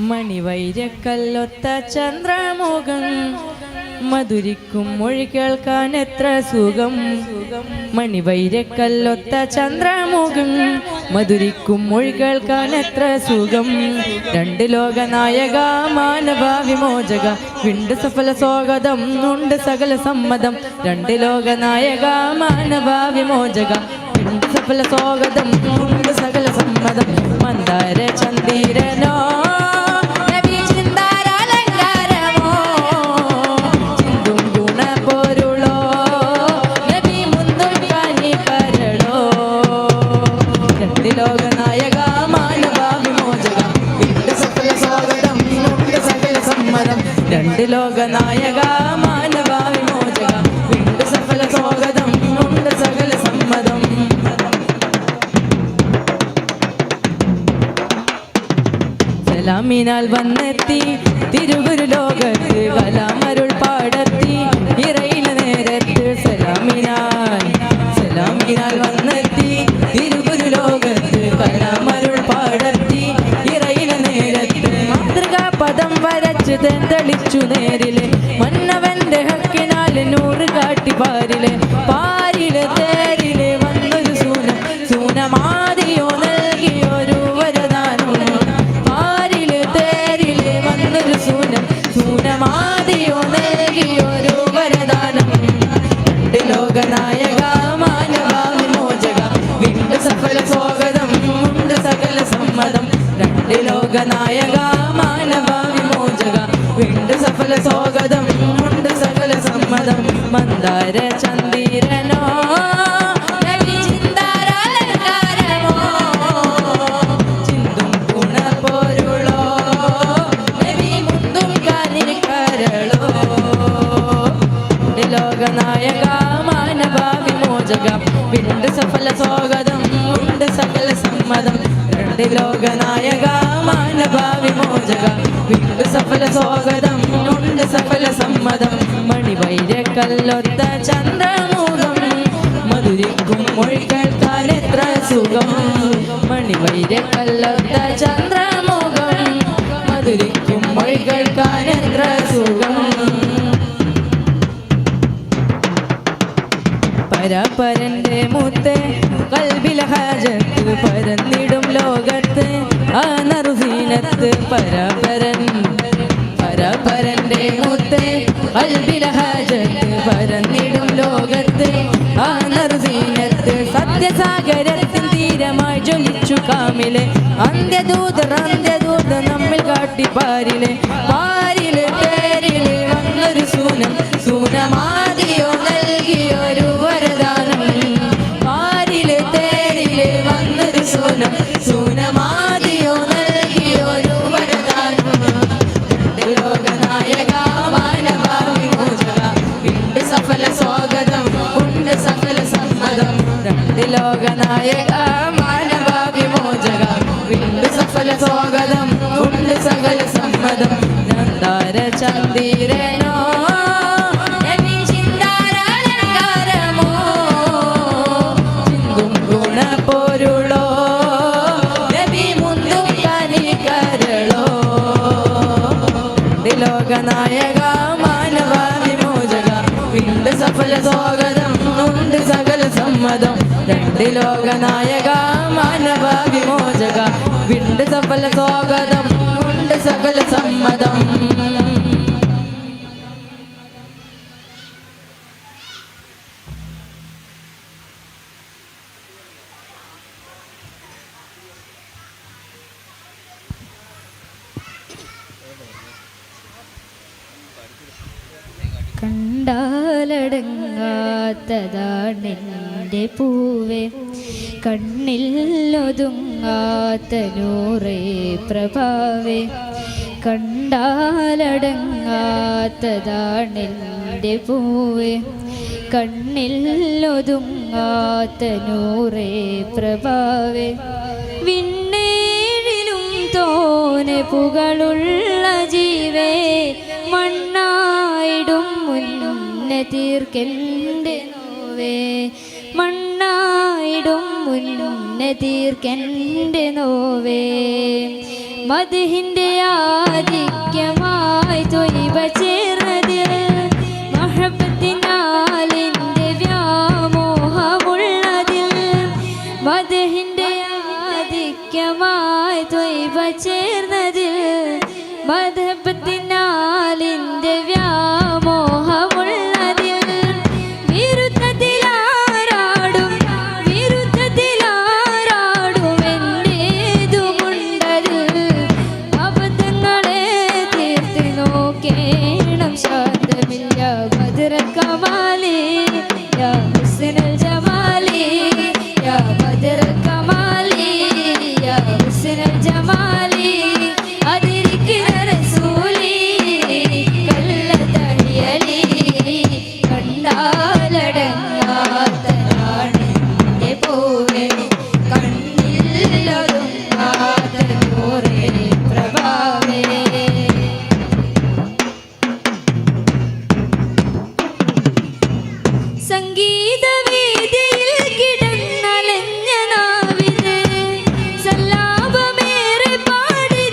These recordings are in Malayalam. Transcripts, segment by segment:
മണിവൈരക്കല്ലൊത്ത ചന്ദ്രമുഖം മധുരിക്കും മൊഴി കേൾക്കാൻ എത്ര സുഖം. മണിവൈരക്കല്ലൊത്ത ചന്ദ്രമുഖം മധുരിക്കും മൊഴി കേൾക്കാൻ എത്ര സുഖം. രണ്ട് ലോകനായക മാനവ വിമോചക വിണ്ട് സഫല സ്വാഗതം ഉണ്ട് സകല സമ്മതം. രണ്ട് ലോകനായക മാനവ വിമോചക വിണ്ട് സഫല സ്വാഗതം ഉണ്ട് സകല സമ്മതം. മന്ദാര ചന്ദിരനോ ലോകനായക മാനവ വിമോചക വിണ്ട് സഫല സ്വാഗതം ഉണ്ട് സകല സമ്മതം. സലാമിനാൽ വന്നെത്തി തിരുഗുരു ലോകത്ത് കലാമരുൾ പാടത്തി ഇറയില നേരത്ത്. സലാമിനാൽ വന്നെത്തി തിരുഗുരു ലോകത്ത് കലാമരുൾ പാടത്തി ഇറയില നേരത്ത്. മാതൃകാ പദം വരച്ച് തെളിച്ചു നേരിലെ മന്നവന്റെ ഹക്കിനാല് നൂറ് കാട്ടി പാരിലെ. പാരിലെ തേരിലെ വന്നൊരു സൂനമാതിയോ നൽകിയൊരു വരദാനം. പാരിലെ തേരിലെ വന്നൊരു സൂനമാതിയോ നൽകിയൊരു വരദാനം. രണ്ട് ലോകനായക മാനവ വിമോചക വിണ്ട് സഫല സ്വാഗതം ഉണ്ട് സകല സമ്മതം. രണ്ട് ലോകനായക മാനവ വിമോചക വിണ്ട് സഫല സ്വാഗതം ഉണ്ട് സകല സമ്മതം. മന്ദാര ചന്ദിരനോ ചിന്താരാലങ്കാരമോ ചിന്തും ഗുണപോരുളോ നബി മുന്തും കാലിക്കരളോ. ലോകനായക മാനവ വിമോചക വിണ്ട് സഫല സ്വാഗതം ഉണ്ട് സകല സമ്മതം. രണ്ട് ലോകനായക മാനവ വിമോചക വിണ്ട് സഫല സ്വാഗതം ഉണ്ട് സകല സമ്മതം. മണിവൈരക്കല്ലൊത്ത ചന്ദ്രമുഖം മധുരിക്കും മൊഴി കേൾക്കാൻ എത്ര സുഖം. മണിവൈരക്കല്ലൊത്ത ചന്ദ്രമുഖം മധുരിക്കും മൊഴി കേൾക്കാൻ എത്ര സുഖം. പരപരന്റെ മുത്ത് കൽബിലെ ഹാജത്ത് പരന്നിടും ലോകത്ത് ആ നറുസീനത്ത്. പരപരന്റെ മുത്ത് കൽബിലെ ഹാജത്ത് പരന്നിടും ലോകത്ത് ആ നറുസീനത്ത്. സത്യസാഗരത്തിൻ തീരമായി ജ്വലിച്ചു കാമിലെ അന്ത്യദൂതർ നമ്മിൽ കാട്ടിപ്പാരിലെ. പാരിലെ പേരിലെ വന്നൊരു സൂനമാതിയോ നൽകിയൊരു വരദാനം. പാരിലെ തേരിലെ വന്നൊരു സൂനമാതിയോ നൽകിയൊരു വരദാനം. ലോകനായക മാനവ വിമോചക വിണ്ട് സഫല സ്വാഗതം ഉണ്ട് സകല സമ്മതം. രണ്ട് ലോകനായക മാനവ വിമോചക വിണ്ട് സഫല സ്വാഗതം ഉണ്ട് സകല സമ്മതം. മന്ദാര ചന്ദിരനോ ചിന്താരാലങ്കാരമോ ചിന്തും ഗുണപോരുളോ നബി മുന്തും കാലിക്കരളോ. ലോകനായക മാനവ വിമോചക വിണ്ട് സഫല സ്വാഗതം ഉണ്ട് സകല സമ്മതം. രണ്ട് ലോകനായക മാനവ വിമോചക വിണ്ട് സഫല സ്വാഗതം ഉണ്ട് സകല സമ്മതം. കണ്ടാലടങ്ങാത്തതാണെൻ്റെ പൂവേ കണ്ണിൽ ഒതുങ്ങാത്ത നൂറേ പ്രഭാവേ. കണ്ടാലടങ്ങാത്തതാണെൻ്റെ പൂവേ കണ്ണിൽ ഒതുങ്ങാത്ത നൂറേ പ്രഭാവേ. വിണ്ണേഴിലും തോനെ പുകളുള്ള ജീവേ മണ്ണായിടും മുന്നേ തീർക്കെൻ്റെ നോവേ. മണ്ണായിടും മുന്നേ തീർക്കെൻ്റെ നോവേ. മദ്ഹിന്റെ ആധിക്യമായി ത്വയ്ബ ചേർന്നതിൽ മഹബത്തിനാലിന്റെ വ്യാമോഹമുള്ളതിൽ മദ്ഹിന്റെ ആധിക്യമായി ത്വയ്ബ ചേർന്നതിൽ മഹബത്തിനാലിന്റെ വ്യാമോഹമുള്ളതിൽ വിരുദ്ധത്തിലാരാടും എന്നേതുമുണ്ടതിൽ അബദ്ധങ്ങളെ തീർത്ത് നോക്കേണം ശാന്തമില്ല ബദർ കമാലി യാ ഹുസ്നുൽ ജമാലി യാ ബദർ കമാലി യാ ഹുസ്നുൽ ജമാലി അതിരിക്കുന്ന റസൂലി കല്ലതടിയലി കണ്ടാലടങ്ങാത്ത നാടിന്റെ പൂവേ കണ്ണിലൊതുങ്ങാത്ത നൂറേ പ്രഭാവേ സംഗീതവേദിയിൽ കിടന്നലഞ്ഞ നാവിത് സല്ലാപമേറെ പാടി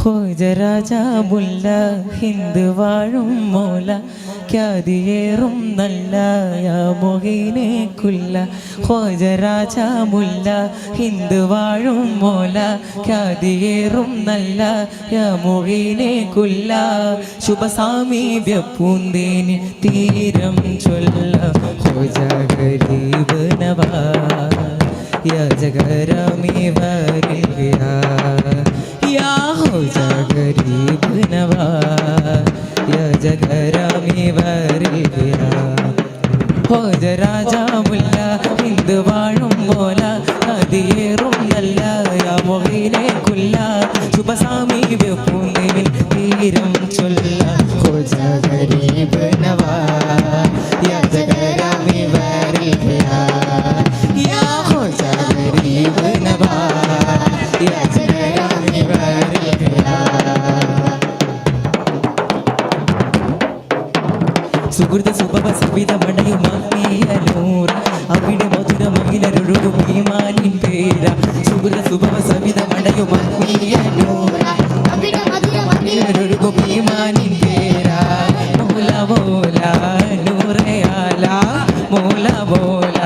ഹോജരാജാമുല്ല ഹിന്ദ് വാഴും മോല ഖ്യാതിയേറും നല്ല മോഹിനെ കുല്ല ഹോജരാജാമുല്ല ഹിന്ദ് വാഴും മോല ഖ്യാതിയേറും നല്ല മോഹിനെ കുല്ല ശുഭസാമീപ്യ പൂന്തേനി തീരം ചൊല്ല ഹോജ ഗരീബ് നവാ യാ ജഗരമി വരിയ या हो जा गरीब नवाज या जगरामी वरिया हो जा राजा मुल्ला हिंद वाഴും മോല അതിയേറും നല്ല യാ മോഹിനെ കുല്ല ശുഭസാമീപ്യ പൂന്തേനിൽ തീരം ചൊല്ല ഹോ ജാ ഗരീബ് നവാസ് യാ ജഗരാമി വരിയ യാ ഹോ ജാ ഗരീബ് നവാസ് യാ സുഹൃത സുഭവ സവിത മടയുമാനൂർ അവിടെ മധുര മഹിളരൊഴുകും ഈമാനിൻ പേര സുഹൃത സുഭവ സവിത മടയുമാനൂർ മഹിളരൊഴുകും ഈമാനിൻ പേര മോല മോല നൂറയാല മോല മോല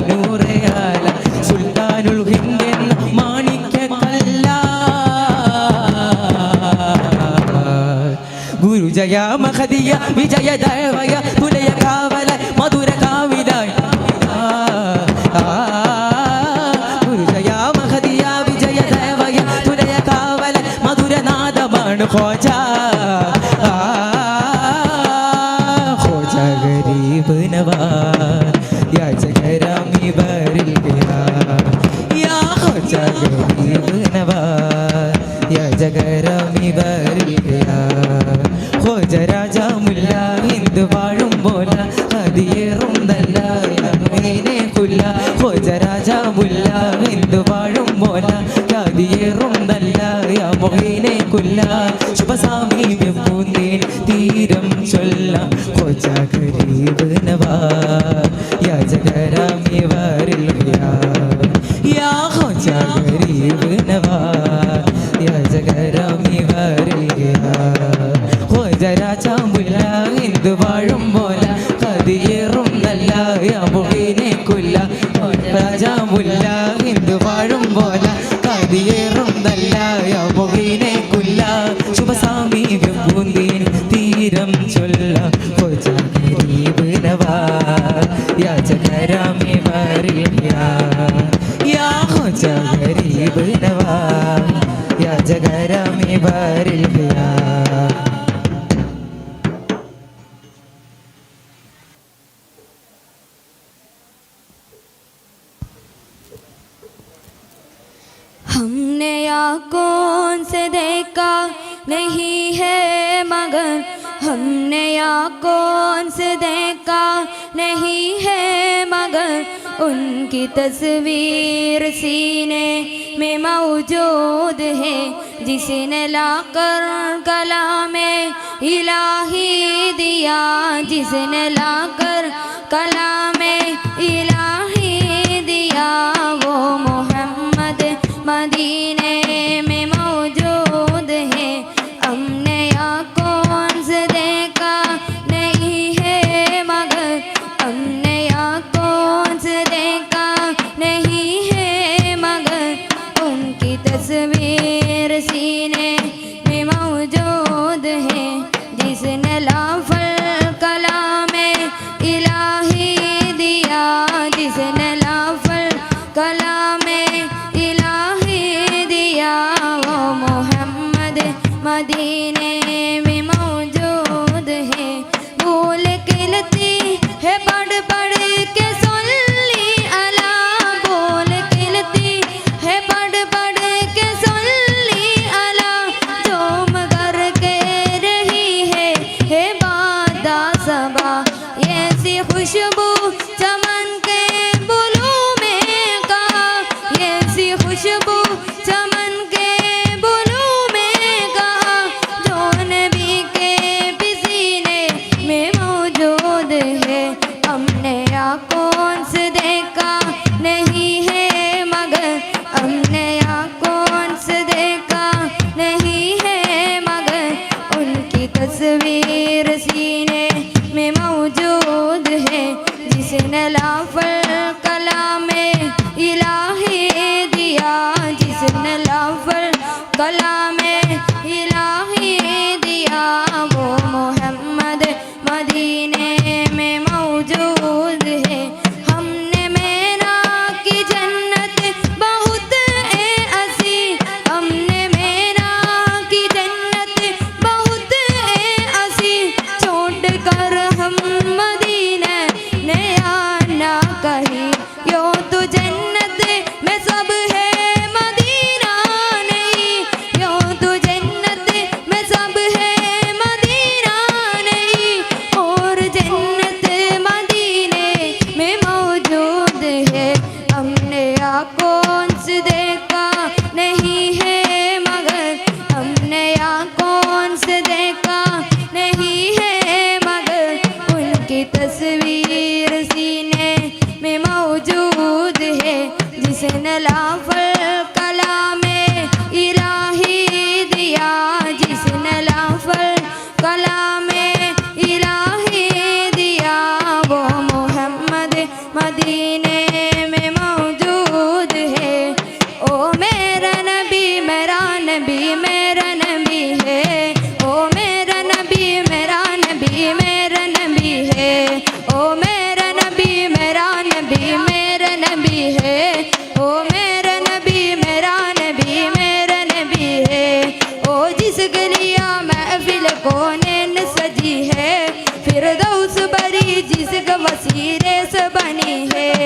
നൂറയാല സുൽത്താനുൽ ഹിന്ദ് എന്ന മാണിക്യ കല്ല ഗുരു ജയ മഹദിയ വിജയ ദൈവയ തുലയ കാവല മധുര കാവിലായി ഗുരു ജയ മഹദിയ വിജയ ദൈവയ തുലയ കാവല മധുര നാദമാണ് ഖോജ ഖോജ ഗരീബ് നവാസ് യാ ജഗരാമി വരിൽ ഗയാ യാ ഖോജ ഗരീബ് നവാസ് യാ ജഗരാമി വരിൽ ഗയാ ഹോജരാജാമുല്ല ഹിന്ദ് വാഴും മോല അതിയേറും നല്ല മോഹിനെ കുല്ല ഹോജരാജാമുല്ല ഹിന്ദ് വാഴും മോല അതിയേറും നല്ല മോഹിനെ കുല്ല ശുഭസാമീപ്യ പൂന്തേൻ തീരം ചൊല്ല ഹോജ ഗരീബ് നവാസ് യാ ജഗരാമി വരിൽ യാ ഹോജ ഗരീബ് നവാസ് യാ ജഗരാമി വരിൽ ഹോജരാജാമുല്ല ഹിന്ദ് വാഴും മോല കതിയേറും നല്ല മോഹിനെ കുല്ല ഹോജരാജാമുല്ല ഹിന്ദ് വാഴും മോല കതിയേറും നല്ല മോഹിനെ കുല്ല ശുഭസാമീപ്യ പൂന്തേൻ തീരം ചൊല്ല ഹോജ ഗരീബ് നവാസ് യാ ജഗരാമി വരിൽ യാ ഹോജ ഗരീബ് നവാസ് യാ ജഗരാമി വരിൽ हमने आँखों से देखा नहीं है मगर हमने आँखों से देखा नहीं है मगर उनकी तस्वीर सीने में मौजूद है जिसने लाकर कलामे इलाही दिया जिसने लाकर कलामे इलाही दिया वो मोहम्मद मदीने में मौजूद है हमने आँखों से देखा नहीं है मगर हमने आँखों से देखा नहीं है मगर उनकी तस्वीर सीने में मौजूद है जिसने लाफल कलामे इलाही दिया जिसने लाफल कलामे मदीने में मौजूद है भूल खिलती है पढ़ पढ़ के सुन ली अला भूल खिलती है पढ़ पढ़ के सुन ली अला झूम कर के रही है बादा सबा ऐसी खुशबू चमन के बुलू में का कौन से देखा नहीं है मगर हमने यहाँ कौन से देखा नहीं है मगर उनकी तस्वीर सीने में मौजूद है जिसने लाफल कलामे इलाही दिया जिसने लाफल कलामे इलाही दिया वो मोहम्मद मदीने में मौजूद है। ओ मेरा नबी मेरा नबी मेरा नबी है। ओ मेरा नबी मेरा नबी मेरा नबी है। ओ मेरा नबी मेरा नबी मेरा नबी है। ओ मेरा नबी मेरा नबी मेरा नबी है। ओ जिस गलिया महफिल कोने न सजी है फिरदौस बरी जिसका वसीले से बनी है।